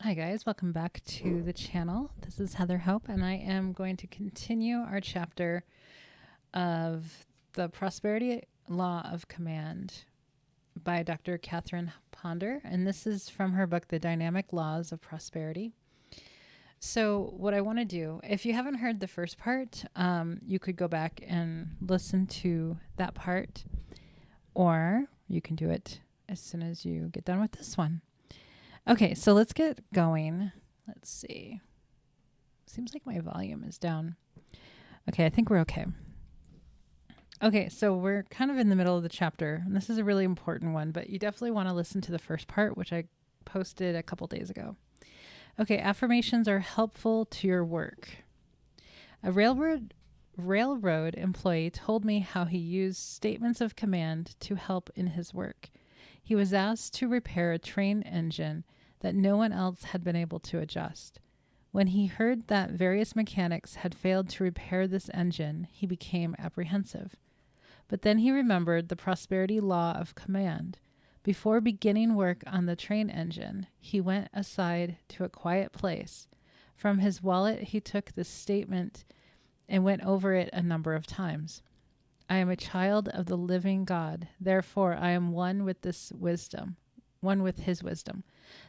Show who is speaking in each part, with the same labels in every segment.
Speaker 1: Hi guys, welcome back to the channel. This is Heather Hope, and I am going to continue our chapter of the Prosperity Law of Command by Dr. Catherine Ponder, and this is from her book, The Dynamic Laws of Prosperity. So what I want to do, if you haven't heard the first part, you could go back and listen to that part, or you can do it as soon as you get done with this one. Okay, so let's get going. Let's see. Seems like my volume is down. Okay, I think we're okay. Okay, so we're kind of in the middle of the chapter, and this is a really important one, but you definitely want to listen to the first part, which I posted a couple days ago. Okay, affirmations are helpful to your work. A railroad employee told me how he used statements of command to help in his work. He was asked to repair a train engine that no one else had been able to adjust. When he heard that various mechanics had failed to repair this engine, he became apprehensive. But then he remembered the prosperity law of command. Before beginning work on the train engine, he went aside to a quiet place. From his wallet, he took this statement and went over it a number of times. I am a child of the living God. Therefore, I am one with his wisdom.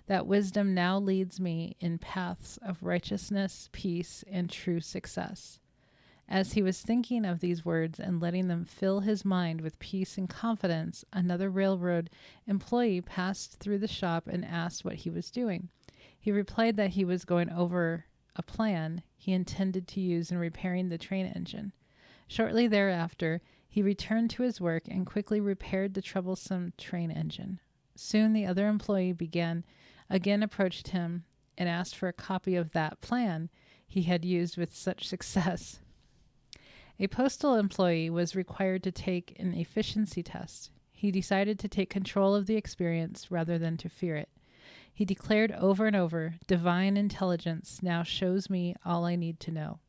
Speaker 1: That wisdom now leads me in paths of righteousness, peace, and true success. As he was thinking of these words and letting them fill his mind with peace and confidence, another railroad employee passed through the shop and asked what he was doing. He replied that he was going over a plan he intended to use in repairing the train engine. Shortly thereafter, he returned to his work and quickly repaired the troublesome train engine. Soon the other employee again approached him and asked for a copy of that plan he had used with such success. A postal employee was required to take an efficiency test. He decided to take control of the experience rather than to fear it. He declared over and over, "Divine intelligence now shows me all I need to know."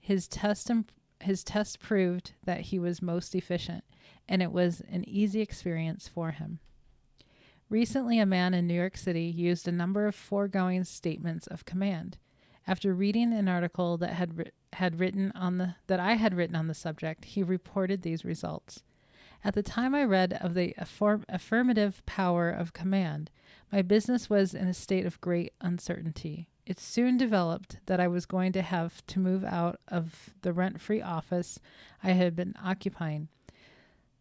Speaker 1: His test proved that he was most efficient, and it was an easy experience for him. Recently, a man in New York City used a number of foregoing statements of command. After reading an article that I had written on the subject, he reported these results. At the time I read of the affirmative power of command, my business was in a state of great uncertainty. It soon developed that I was going to have to move out of the rent-free office I had been occupying.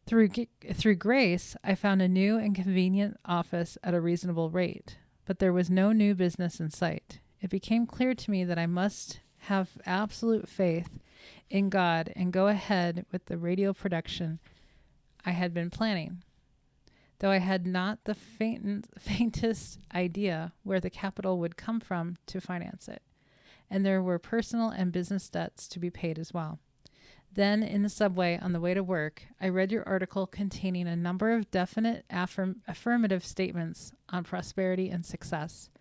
Speaker 1: Through grace, I found a new and convenient office at a reasonable rate, but there was no new business in sight. It became clear to me that I must have absolute faith in God and go ahead with the radio production I had been planning, though I had not the faintest idea where the capital would come from to finance it, and there were personal and business debts to be paid as well. Then, in the subway on the way to work, I read your article containing a number of definite affirmative statements on prosperity and success.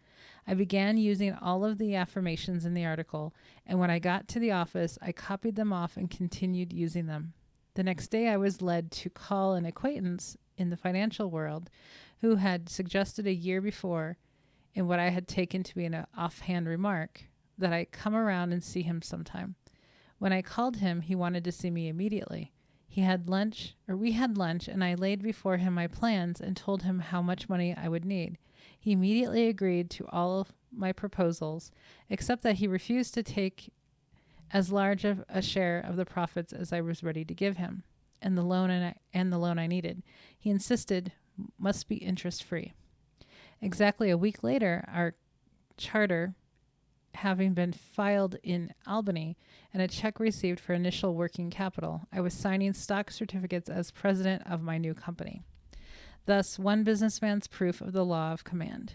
Speaker 1: I began using all of the affirmations in the article, and when I got to the office, I copied them off and continued using them. The next day, I was led to call an acquaintance in the financial world who had suggested a year before, in what I had taken to be an offhand remark, that I come around and see him sometime. When I called him, he wanted to see me immediately. We had lunch, and I laid before him my plans and told him how much money I would need. He immediately agreed to all of my proposals, except that he refused to take as large of a share of the profits as I was ready to give him, and the loan I needed. He insisted must be interest-free. Exactly a week later, our charter having been filed in Albany and a check received for initial working capital, I was signing stock certificates as president of my new company. Thus, one businessman's proof of the law of command.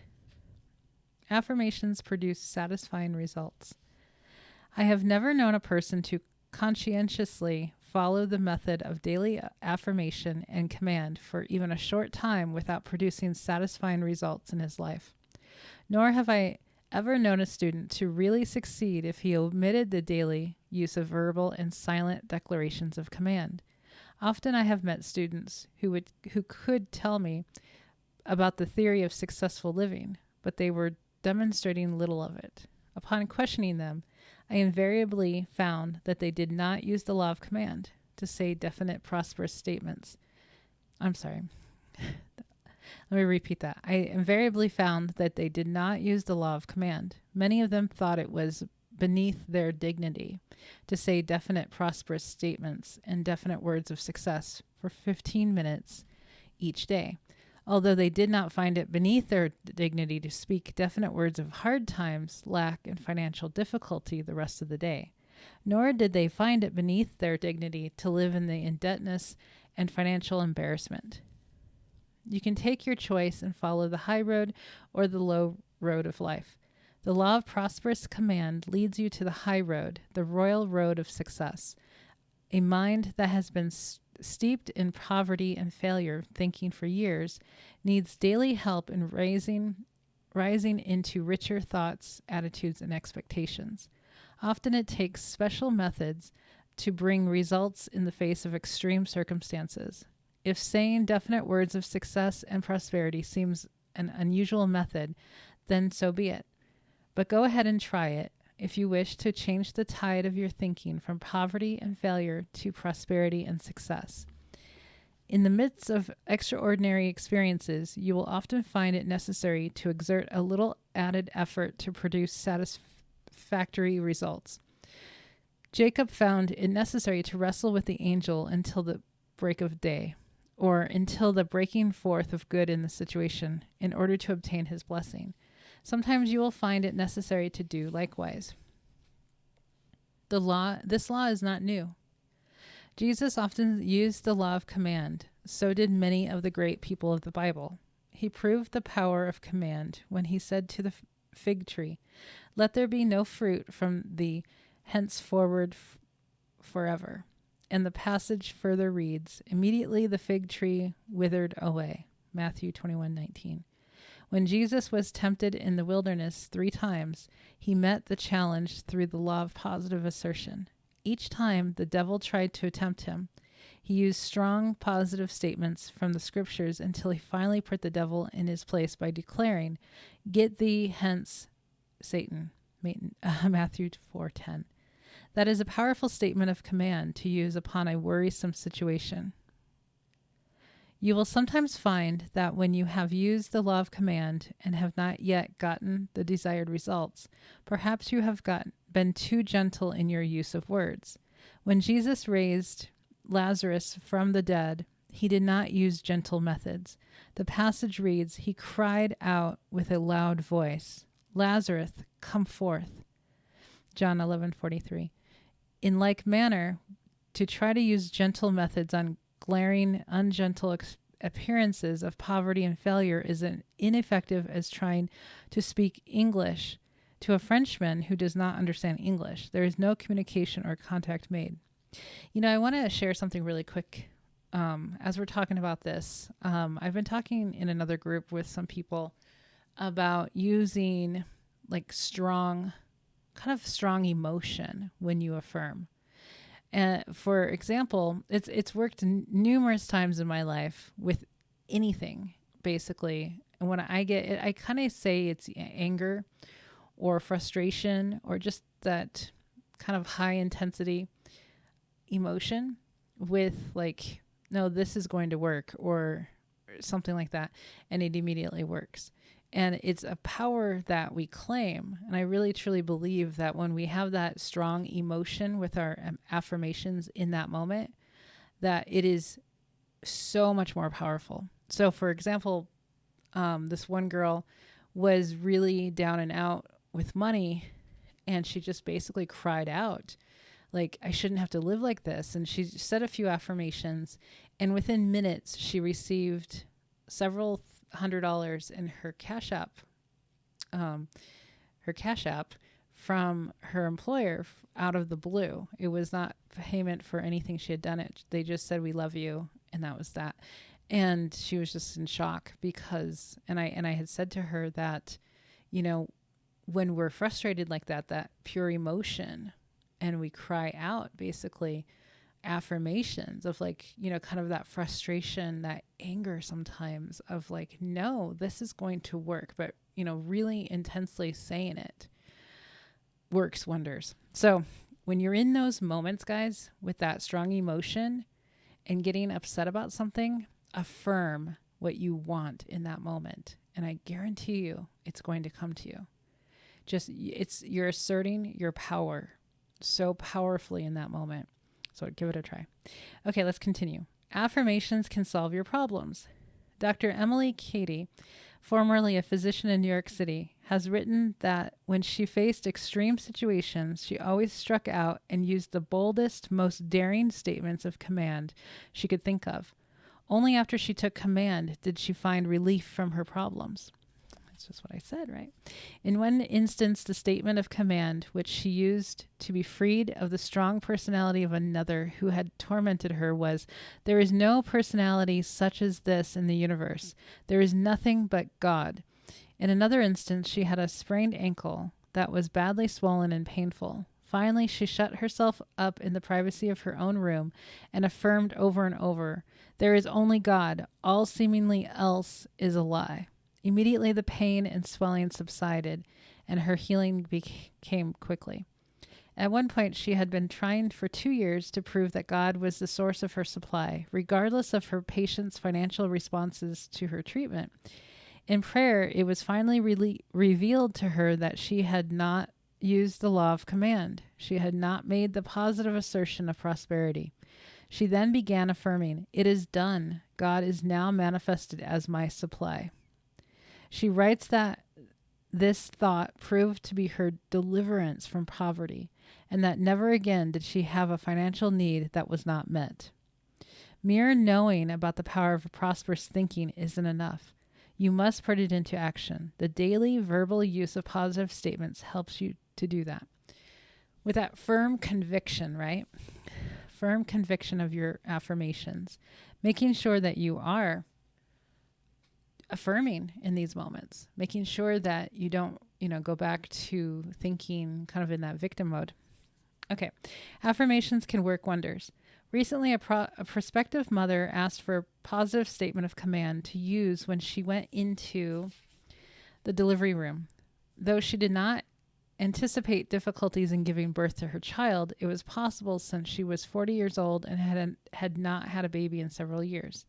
Speaker 1: Affirmations produce satisfying results. I have never known a person to conscientiously follow the method of daily affirmation and command for even a short time without producing satisfying results in his life. Nor have I ever known a student to really succeed if he omitted the daily use of verbal and silent declarations of command. Often I have met students who could tell me about the theory of successful living, but they were demonstrating little of it. Upon questioning them, I invariably found that they did not use the law of command to say definite, prosperous statements. I'm sorry. Let me repeat that. I invariably found that they did not use the law of command. Many of them thought it was beneath their dignity to say definite, prosperous statements and definite words of success for 15 minutes each day, although they did not find it beneath their dignity to speak definite words of hard times, lack, and financial difficulty the rest of the day. Nor did they find it beneath their dignity to live in the indebtedness and financial embarrassment. You can take your choice and follow the high road or the low road of life. The law of prosperous command leads you to the high road, the royal road of success. A mind that has been steeped in poverty and failure thinking for years needs daily help in rising into richer thoughts, attitudes, and expectations. Often it takes special methods to bring results in the face of extreme circumstances. If saying definite words of success and prosperity seems an unusual method, then so be it. But go ahead and try it if you wish to change the tide of your thinking from poverty and failure to prosperity and success. In the midst of extraordinary experiences, you will often find it necessary to exert a little added effort to produce satisfactory results. Jacob found it necessary to wrestle with the angel until the break of day, or until the breaking forth of good in the situation, in order to obtain his blessing. Sometimes you will find it necessary to do likewise. This law is not new. Jesus often used the law of command. So did many of the great people of the Bible. He proved the power of command when he said to the fig tree, "Let there be no fruit from thee henceforward forever." And the passage further reads, "Immediately the fig tree withered away." Matthew 21:19. When Jesus was tempted in the wilderness 3 times, he met the challenge through the law of positive assertion. Each time the devil tried to tempt him, he used strong positive statements from the scriptures until he finally put the devil in his place by declaring, "Get thee hence, Satan." Matthew 4:10. That is a powerful statement of command to use upon a worrisome situation. You will sometimes find that when you have used the law of command and have not yet gotten the desired results, perhaps you have been too gentle in your use of words. When Jesus raised Lazarus from the dead, he did not use gentle methods. The passage reads, "He cried out with a loud voice, 'Lazarus, come forth.'" John 11:43. In like manner, to try to use gentle methods on glaring, ungentle appearances of poverty and failure is as ineffective as trying to speak English to a Frenchman who does not understand English. There is no communication or contact made. I want to share something really quick. As we're talking about this, I've been talking in another group with some people about using strong emotion when you affirm. And for example, it's worked numerous times in my life with anything, basically. And when I get it, I kind of say it's anger or frustration or just that kind of high intensity emotion with no, this is going to work or something like that. And it immediately works. And it's a power that we claim. And I really, truly believe that when we have that strong emotion with our affirmations in that moment, that it is so much more powerful. So, for example, this one girl was really down and out with money, and she just basically cried out, I shouldn't have to live like this. And she said a few affirmations, and within minutes, she received several $100 in her Cash App from her employer out of the blue. It was not payment for anything she had done. They just said, "We love you," and that was that. And she was just in shock because, and I had said to her that, when we're frustrated like that pure emotion, and we cry out basically affirmations of kind of that frustration, that anger sometimes of no, this is going to work. But really intensely saying it works wonders. So when you're in those moments, guys, with that strong emotion and getting upset about something, affirm what you want in that moment. And I guarantee you it's going to come to you. You're asserting your power so powerfully in that moment. So give it a try. Okay, let's continue. Affirmations can solve your problems. Dr. Emily Cady, formerly a physician in New York City, has written that when she faced extreme situations, she always struck out and used the boldest, most daring statements of command she could think of. Only after she took command did she find relief from her problems. That's just what I said, right? In one instance, the statement of command, which she used to be freed of the strong personality of another who had tormented her, was, "There is no personality such as this in the universe. There is nothing but God." In another instance, she had a sprained ankle that was badly swollen and painful. Finally, she shut herself up in the privacy of her own room and affirmed over and over, "There is only God. All seemingly else is a lie." Immediately, the pain and swelling subsided, and her healing came quickly. At one point, she had been trying for 2 years to prove that God was the source of her supply, regardless of her patient's financial responses to her treatment. In prayer, it was finally revealed to her that she had not used the law of command. She had not made the positive assertion of prosperity. She then began affirming, "It is done. God is now manifested as my supply." She writes that this thought proved to be her deliverance from poverty, and that never again did she have a financial need that was not met. Mere knowing about the power of prosperous thinking isn't enough. You must put it into action. The daily verbal use of positive statements helps you to do that. With that firm conviction, right? Firm conviction of your affirmations, making sure that you are affirming in these moments, making sure that you don't, go back to thinking kind of in that victim mode. Okay. Affirmations can work wonders. Recently, a prospective mother asked for a positive statement of command to use when she went into the delivery room. Though she did not anticipate difficulties in giving birth to her child, it was possible since she was 40 years old and had not had a baby in several years.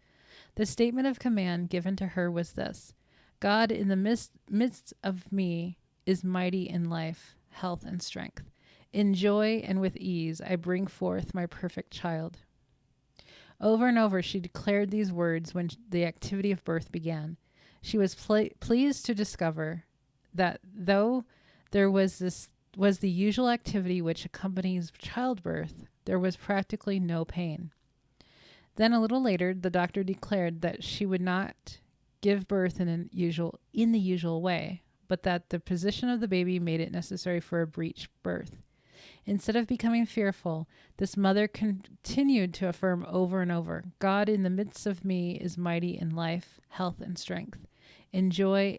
Speaker 1: The statement of command given to her was this: "God in the midst of me is mighty in life, health, and strength. In joy and with ease, I bring forth my perfect child." Over and over, she declared these words when the activity of birth began. She was pleased to discover that though there was the usual activity which accompanies childbirth, there was practically no pain. Then a little later, the doctor declared that she would not give birth in the usual way, but that the position of the baby made it necessary for a breech birth. Instead of becoming fearful, this mother continued to affirm over and over, "God in the midst of me is mighty in life, health, and strength. In joy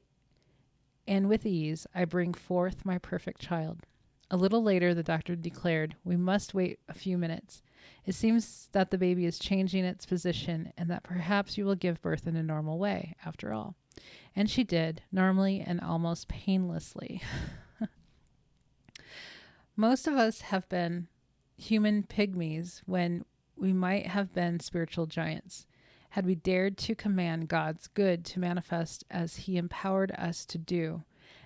Speaker 1: and with ease, I bring forth my perfect child." A little later, the doctor declared, "We must wait a few minutes. It seems that the baby is changing its position and that perhaps you will give birth in a normal way, after all." And she did, normally and almost painlessly. Most of us have been human pygmies when we might have been spiritual giants, had we dared to command God's good to manifest as he empowered us to do,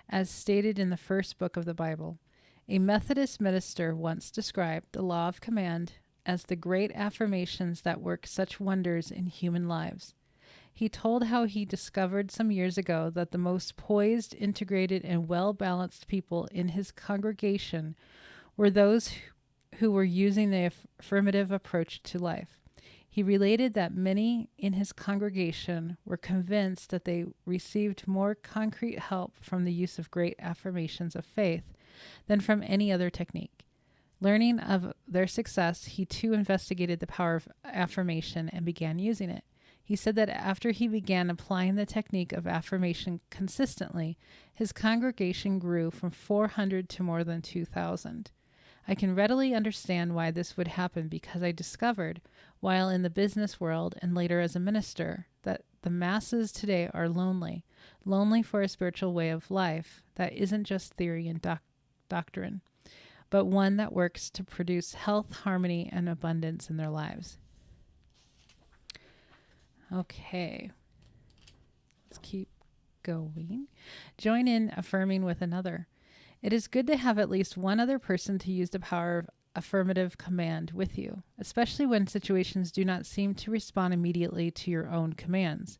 Speaker 1: as stated in the first book of the Bible. A Methodist minister once described the law of command as the great affirmations that work such wonders in human lives. He told how he discovered some years ago that the most poised, integrated, and well-balanced people in his congregation were those who were using the affirmative approach to life. He related that many in his congregation were convinced that they received more concrete help from the use of great affirmations of faith than from any other technique. Learning of their success, he too investigated the power of affirmation and began using it. He said that after he began applying the technique of affirmation consistently, his congregation grew from 400 to more than 2,000. I can readily understand why this would happen because I discovered, while in the business world and later as a minister, that the masses today are lonely for a spiritual way of life that isn't just theory and doctrine, but one that works to produce health, harmony, and abundance in their lives. Okay, let's keep going. Join in affirming with another. It is good to have at least one other person to use the power of affirmative command with you, especially when situations do not seem to respond immediately to your own commands.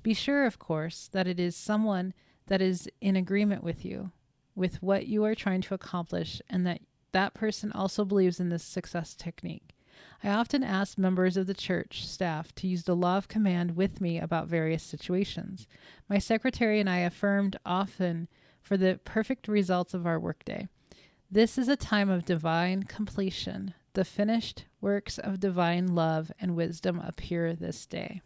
Speaker 1: Be sure, of course, that it is someone that is in agreement with you, with what you are trying to accomplish, and that person also believes in this success technique. I often ask members of the church staff to use the law of command with me about various situations. My secretary and I affirmed often for the perfect results of our workday. This is a time of divine completion. The finished works of divine love and wisdom appear this day.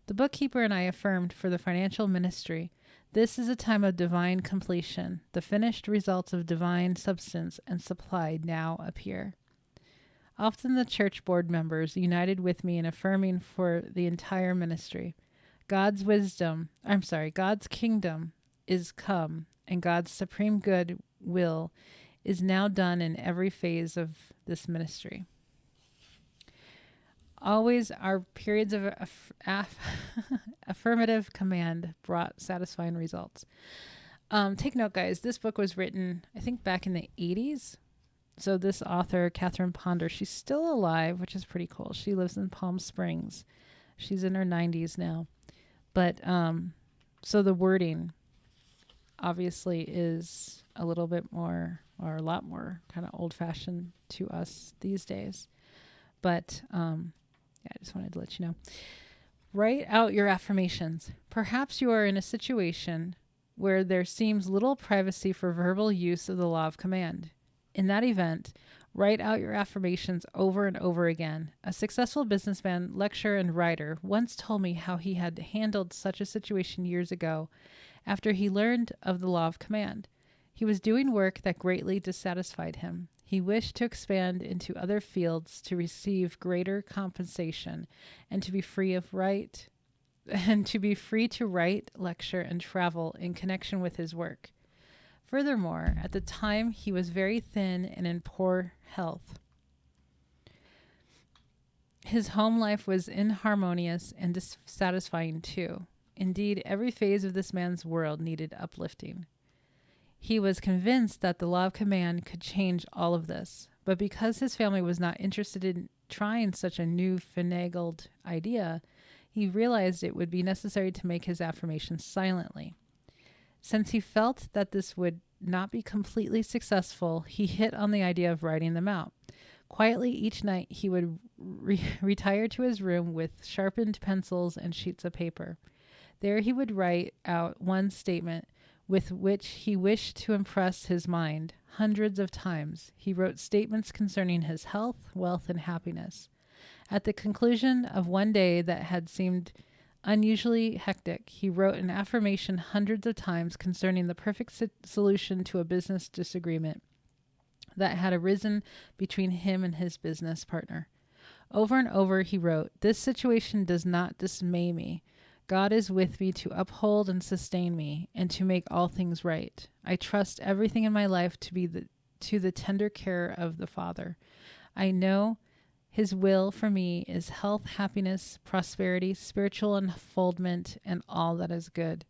Speaker 1: The bookkeeper and I affirmed for the financial ministry. This is a time of divine completion. The finished results of divine substance and supply now appear. Often the church board members united with me in affirming for the entire ministry. God's kingdom is come, and God's supreme good will is now done in every phase of this ministry. Always our periods of affirmative command brought satisfying results. Take note, guys, this book was written, I think, back in the 80s. So this author, Catherine Ponder, she's still alive, which is pretty cool. She lives in Palm Springs. She's in her 90s now. But so the wording obviously is a little bit more, or a lot more, kind of old-fashioned to us these days. But I just wanted to let you know. Write out your affirmations. Perhaps you are in a situation where there seems little privacy for verbal use of the law of command. In that event, write out your affirmations over and over again. A successful businessman, lecturer, and writer once told me how he had handled such a situation years ago after he learned of the law of command. He was doing work that greatly dissatisfied him. He wished to expand into other fields to receive greater compensation and to be free to write, lecture, and travel in connection with his work. Furthermore, at the time, he was very thin and in poor health. His home life was inharmonious and dissatisfying too. Indeed, every phase of this man's world needed uplifting. He was convinced that the law of command could change all of this, but because his family was not interested in trying such a new finagled idea, he realized it would be necessary to make his affirmations silently. Since he felt that this would not be completely successful, he hit on the idea of writing them out. Quietly each night, he would retire to his room with sharpened pencils and sheets of paper. There he would write out one statement with which he wished to impress his mind. Hundreds of times, he wrote statements concerning his health, wealth, and happiness. At the conclusion of one day that had seemed unusually hectic, he wrote an affirmation hundreds of times concerning the perfect solution to a business disagreement that had arisen between him and his business partner. Over and over he wrote, "This situation does not dismay me. God is with me to uphold and sustain me and to make all things right. I trust everything in my life to be to the tender care of the Father. I know His will for me is health, happiness, prosperity, spiritual unfoldment, and all that is good."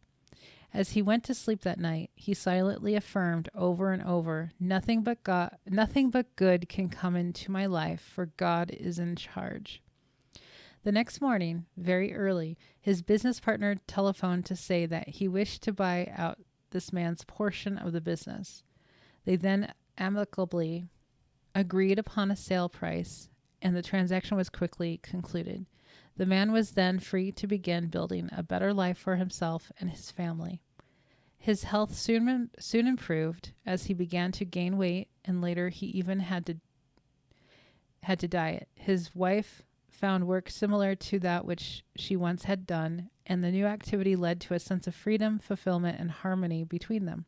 Speaker 1: As he went to sleep that night, he silently affirmed over and over, nothing but good can come into my life, for God is in charge." The next morning, very early, his business partner telephoned to say that he wished to buy out this man's portion of the business. They then amicably agreed upon a sale price, and the transaction was quickly concluded. The man was then free to begin building a better life for himself and his family. His health soon improved as he began to gain weight, and later he even had to diet. His wife found work similar to that which she once had done, and the new activity led to a sense of freedom, fulfillment, and harmony between them.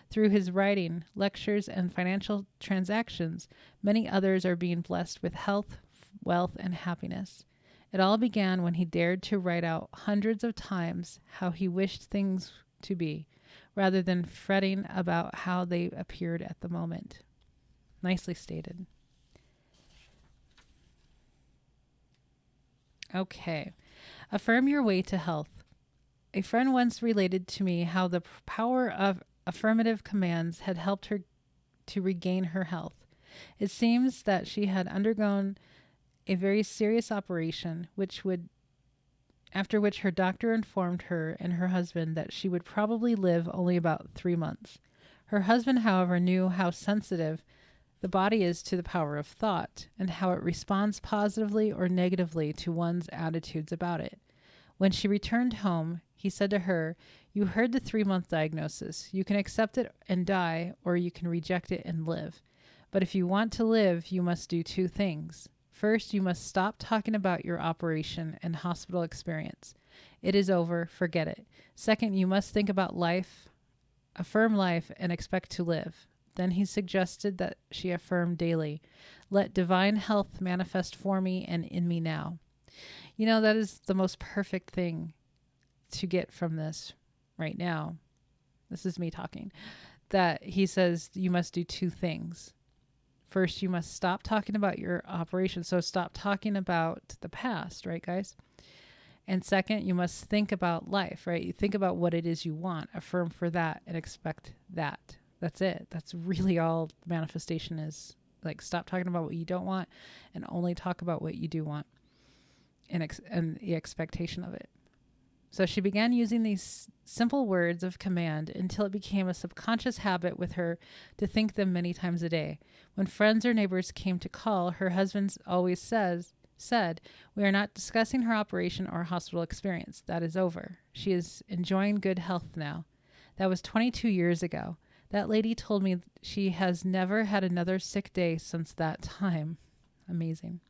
Speaker 1: Through his writing, lectures, and financial transactions, many others are being blessed with health, wealth, and happiness. It all began when he dared to write out hundreds of times how he wished things to be, rather than fretting about how they appeared at the moment. Nicely stated. Okay. Affirm your way to health. A friend once related to me how the power of affirmative commands had helped her to regain her health. It seems that she had undergone a very serious operation, after which her doctor informed her and her husband that she would probably live only about 3 months. Her husband, however, knew how sensitive the body is to the power of thought and how it responds positively or negatively to one's attitudes about it. When she returned home, he said to her, "You heard the 3-month diagnosis. You can accept it and die, or you can reject it and live. But if you want to live, you must do 2 things. First, you must stop talking about your operation and hospital experience. It is over. Forget it. Second, you must think about life, affirm life, and expect to live." Then he suggested that she affirm daily, "Let divine health manifest for me and in me now." You know, that is the most perfect thing to get from this right now. This is me talking. That he says you must do 2 things. First, you must stop talking about your operation. So stop talking about the past, right, guys? And second, you must think about life, right? You think about what it is you want, affirm for that, and expect that. That's it. That's really all manifestation is. Like, stop talking about what you don't want and only talk about what you do want and the expectation of it. So she began using these simple words of command until it became a subconscious habit with her to think them many times a day. When friends or neighbors came to call, her husband always said, "We are not discussing her operation or hospital experience. That is over. She is enjoying good health now." That was 22 years ago. That lady told me she has never had another sick day since that time. Amazing.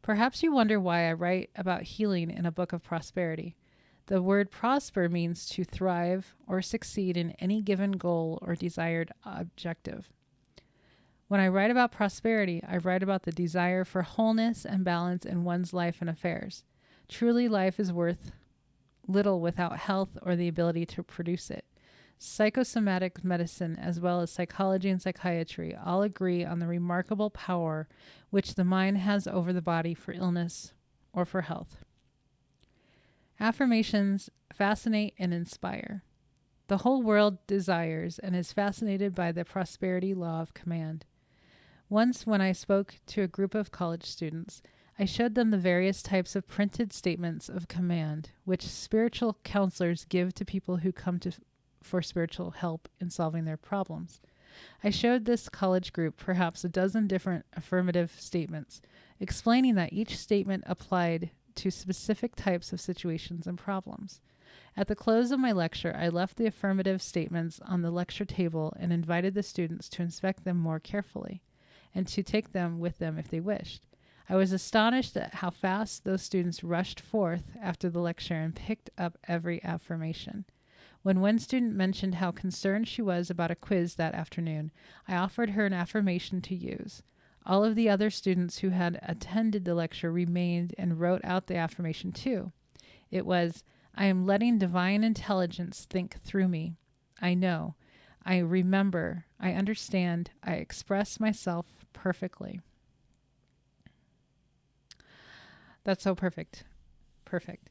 Speaker 1: Perhaps you wonder why I write about healing in a book of prosperity. The word prosper means to thrive or succeed in any given goal or desired objective. When I write about prosperity, I write about the desire for wholeness and balance in one's life and affairs. Truly, life is worth little without health or the ability to produce it. Psychosomatic medicine, as well as psychology and psychiatry, all agree on the remarkable power which the mind has over the body for illness or for health. Affirmations fascinate and inspire. The whole world desires and is fascinated by the prosperity law of command. Once, when I spoke to a group of college students, I showed them the various types of printed statements of command which spiritual counselors give to people who come for spiritual help in solving their problems. I showed this college group perhaps a dozen different affirmative statements, explaining that each statement applied to specific types of situations and problems. At the close of my lecture, I left the affirmative statements on the lecture table and invited the students to inspect them more carefully and to take them with them if they wished. I was astonished at how fast those students rushed forth after the lecture and picked up every affirmation. When one student mentioned how concerned she was about a quiz that afternoon, I offered her an affirmation to use. All of the other students who had attended the lecture remained and wrote out the affirmation too. It was, "I am letting divine intelligence think through me. I know. I remember. I understand. I express myself perfectly." That's so perfect. Perfect.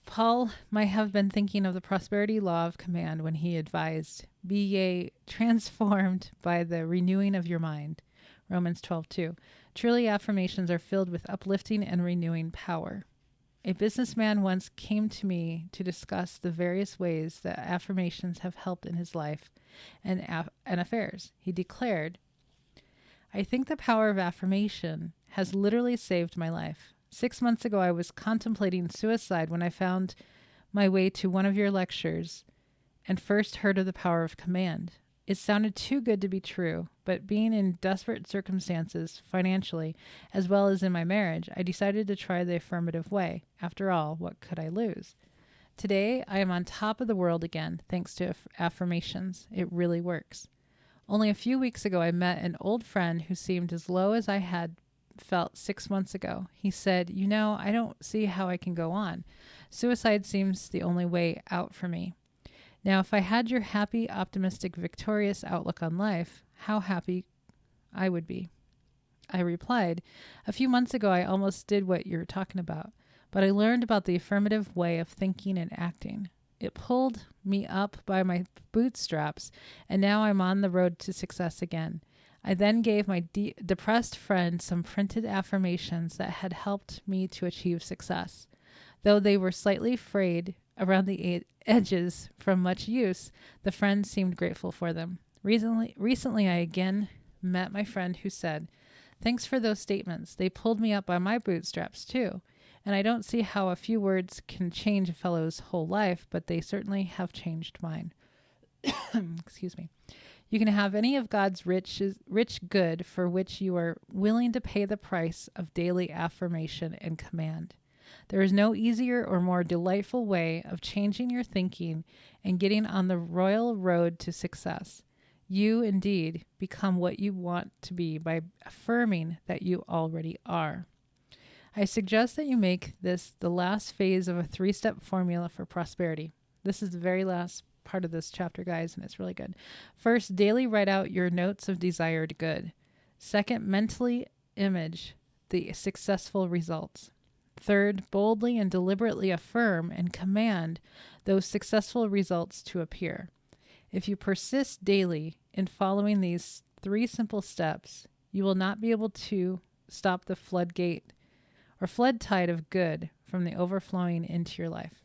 Speaker 1: Paul might have been thinking of the prosperity law of command when he advised, "Be ye transformed by the renewing of your mind." Romans 12:2. Truly, affirmations are filled with uplifting and renewing power. A businessman once came to me to discuss the various ways that affirmations have helped in his life and affairs. He declared, "I think the power of affirmation has literally saved my life. 6 months ago, I was contemplating suicide when I found my way to one of your lectures and first heard of the power of command. It sounded too good to be true, but being in desperate circumstances financially, as well as in my marriage, I decided to try the affirmative way. After all, what could I lose? Today, I am on top of the world again, thanks to affirmations. It really works. Only a few weeks ago, I met an old friend who seemed as low as I had felt 6 months ago. He said, I don't see how I can go on. Suicide seems the only way out for me. Now, if I had your happy, optimistic, victorious outlook on life, how happy I would be. I replied, a few months ago, I almost did what you're talking about, but I learned about the affirmative way of thinking and acting. It pulled me up by my bootstraps, and now I'm on the road to success again. I then gave my depressed friend some printed affirmations that had helped me to achieve success. Though they were slightly frayed around the edges from much use, the friend seemed grateful for them. Recently, I again met my friend who said, thanks for those statements. They pulled me up by my bootstraps too. And I don't see how a few words can change a fellow's whole life, but they certainly have changed mine. Excuse me. You can have any of God's rich good for which you are willing to pay the price of daily affirmation and command. There is no easier or more delightful way of changing your thinking and getting on the royal road to success. You indeed become what you want to be by affirming that you already are. I suggest that you make this the last phase of a 3-step formula for prosperity. This is the very last part of this chapter, guys, and it's really good. First, daily write out your notes of desired good. Second, mentally image the successful results. Third, boldly and deliberately affirm and command those successful results to appear. If you persist daily in following these 3 simple steps, you will not be able to stop the floodgate or flood tide of good from the overflowing into your life.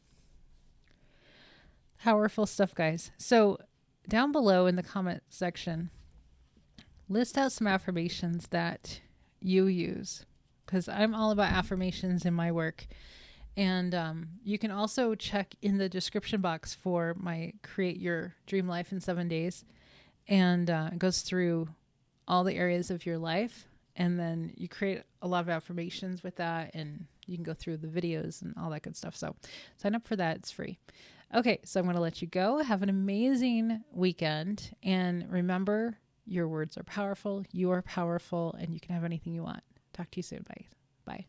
Speaker 1: Powerful stuff, guys. So down below in the comment section, list out some affirmations that you use, because I'm all about affirmations in my work. And you can also check in the description box for my Create Your Dream Life in 7 Days. And it goes through all the areas of your life. And then you create a lot of affirmations with that. And you can go through the videos and all that good stuff. So sign up for that. It's free. Okay, so I'm going to let you go. Have an amazing weekend. And remember, your words are powerful. You are powerful. And you can have anything you want. Talk to you soon. Bye. Bye.